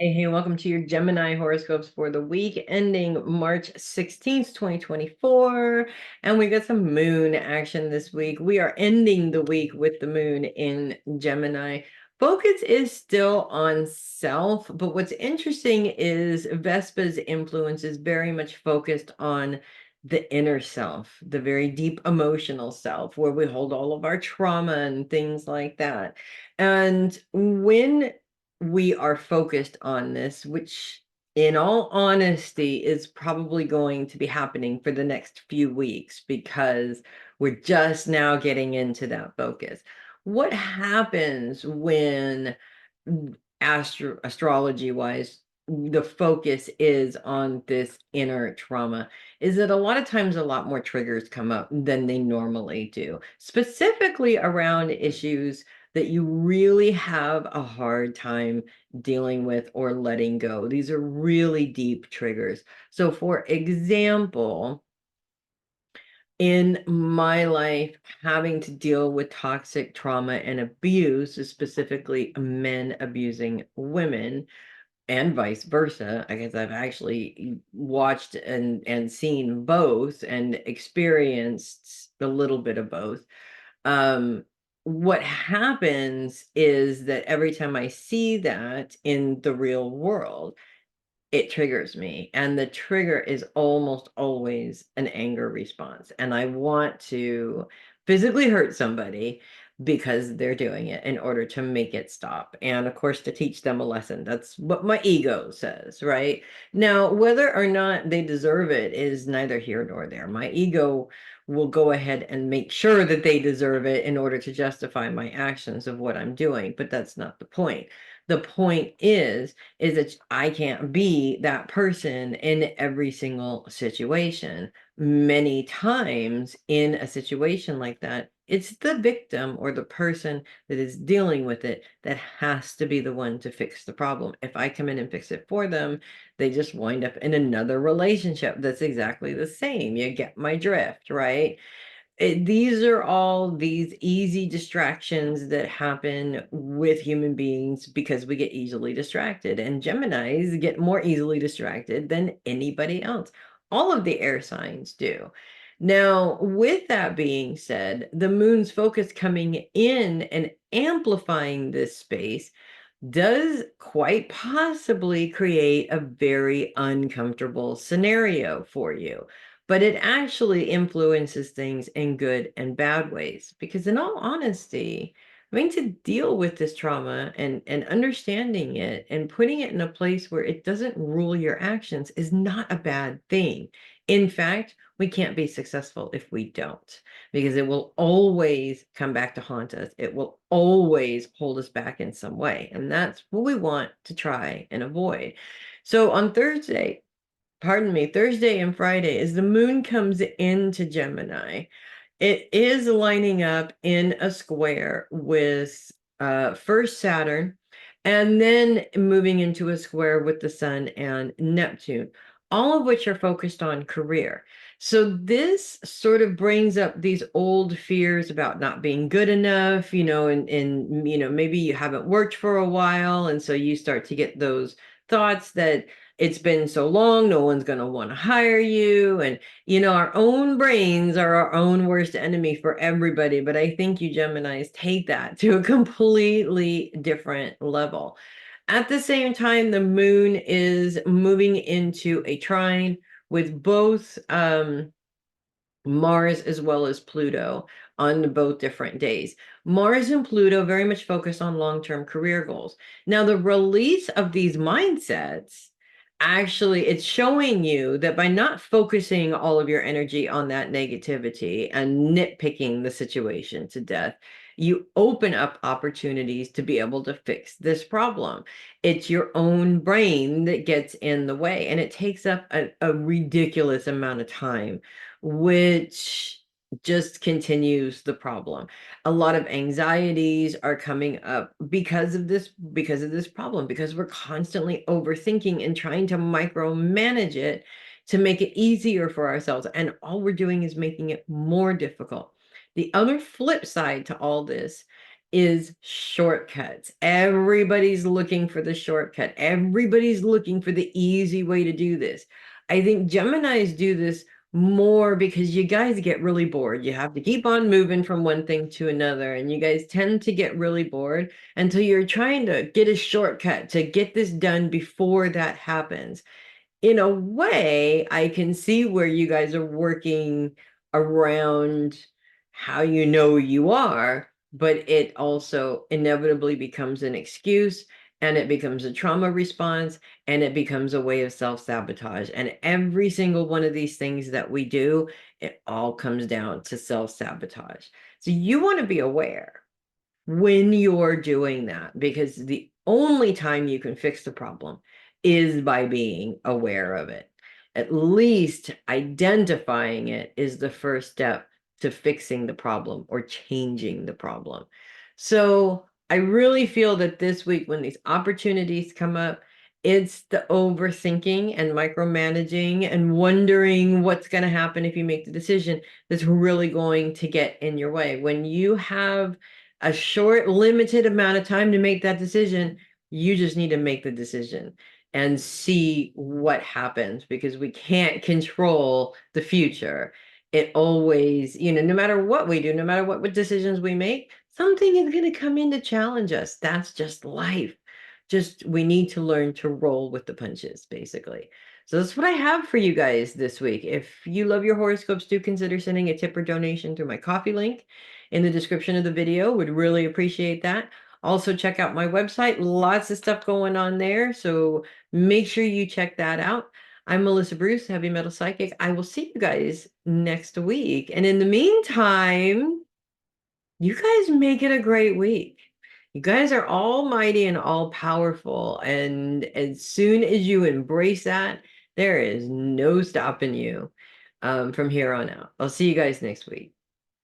Hey, welcome to your Gemini horoscopes for the week ending March 16th, 2024. And we got some moon action this week. We are ending the week with the moon in Gemini. Focus is still on self, but what's interesting is Vespa's influence is very much focused on the inner self, the very deep emotional self, where we hold all of our trauma and things like that. And when we are focused on this, which in all honesty is probably going to be happening for the next few weeks because we're just now getting into that focus. What happens when astrology wise the focus is on this inner trauma is that a lot of times a lot more triggers come up than they normally do, specifically around issues that you really have a hard time dealing with or letting go. These are really deep triggers. So, for example, in my life, having to deal with toxic trauma and abuse, specifically men abusing women, and vice versa. I guess I've actually watched and seen both and experienced a little bit of both. um, what happens is that every time I see that in the real world, it triggers me. And the trigger is almost always an anger response. And I want to physically hurt somebody because they're doing it in order to make it stop. And of course, to teach them a lesson. That's what my ego says, right? Now, whether or not they deserve it is neither here nor there. My ego will go ahead and make sure that they deserve it in order to justify my actions of what I'm doing. But that's not the point. The point is that I can't be that person in every single situation. Many times in a situation like that, it's the victim or the person that is dealing with it that has to be the one to fix the problem. If I come in and fix it for them, they just wind up in another relationship that's exactly the same. You get my drift, right? These are all these easy distractions that happen with human beings because we get easily distracted, and Geminis get more easily distracted than anybody else. All of the air signs do. Now, with that being said, the moon's focus coming in and amplifying this space does quite possibly create a very uncomfortable scenario for you. But it actually influences things in good and bad ways. Because, in all honesty, having to deal with this trauma and understanding it and putting it in a place where it doesn't rule your actions is not a bad thing. In fact, we can't be successful if we don't, because it will always come back to haunt us. It will always hold us back in some way. And that's what we want to try and avoid. So on Thursday, pardon me, Thursday and Friday, as the moon comes into Gemini, it is lining up in a square with first Saturn and then moving into a square with the Sun and Neptune, all of which are focused on career. So this sort of brings up these old fears about not being good enough, and maybe you haven't worked for a while, and so you start to get those thoughts that it's been so long, no one's going to want to hire you. And, our own brains are our own worst enemy for everybody. But I think you Geminis take that to a completely different level. At the same time, the moon is moving into a trine with both Mars as well as Pluto on both different days. Mars and Pluto very much focus on long-term career goals. Now, the release of these mindsets, actually, it's showing you that by not focusing all of your energy on that negativity and nitpicking the situation to death, you open up opportunities to be able to fix this problem. It's your own brain that gets in the way, and it takes up a ridiculous amount of time, which just continues the problem. A lot of anxieties are coming up because of this problem, because we're constantly overthinking and trying to micromanage it to make it easier for ourselves, and all we're doing is making it more difficult. The other flip side to all this is shortcuts. Everybody's looking for the shortcut. Everybody's looking for the easy way to do this. I think Geminis do this more because you guys get really bored. You have to keep on moving from one thing to another, and you guys tend to get really bored until you're trying to get a shortcut to get this done before that happens. In a way, I can see where you guys are working around how you know you are, but it also inevitably becomes an excuse, and it becomes a trauma response, and it becomes a way of self-sabotage. And every single one of these things that we do, it all comes down to self-sabotage. So you want to be aware when you're doing that, because the only time you can fix the problem is by being aware of it. At least identifying it is the first step to fixing the problem or changing the problem. So I really feel that this week, when these opportunities come up, it's the overthinking and micromanaging and wondering what's going to happen if you make the decision that's really going to get in your way. When you have a short, limited amount of time to make that decision, you just need to make the decision and see what happens, because we can't control the future. It always, no matter what we do, no matter what decisions we make, something is going to come in to challenge us. That's just life. Just we need to learn to roll with the punches, basically. So that's what I have for you guys this week. If you love your horoscopes, do consider sending a tip or donation through my Coffee link in the description of the video. Would really appreciate that. Also, check out my website. Lots of stuff going on there, so make sure you check that out. I'm Melissa Bruce, Heavy Metal Psychic. I will see you guys next week. And in the meantime, you guys make it a great week. You guys are almighty and all powerful. And as soon as you embrace that, there is no stopping you from here on out. I'll see you guys next week.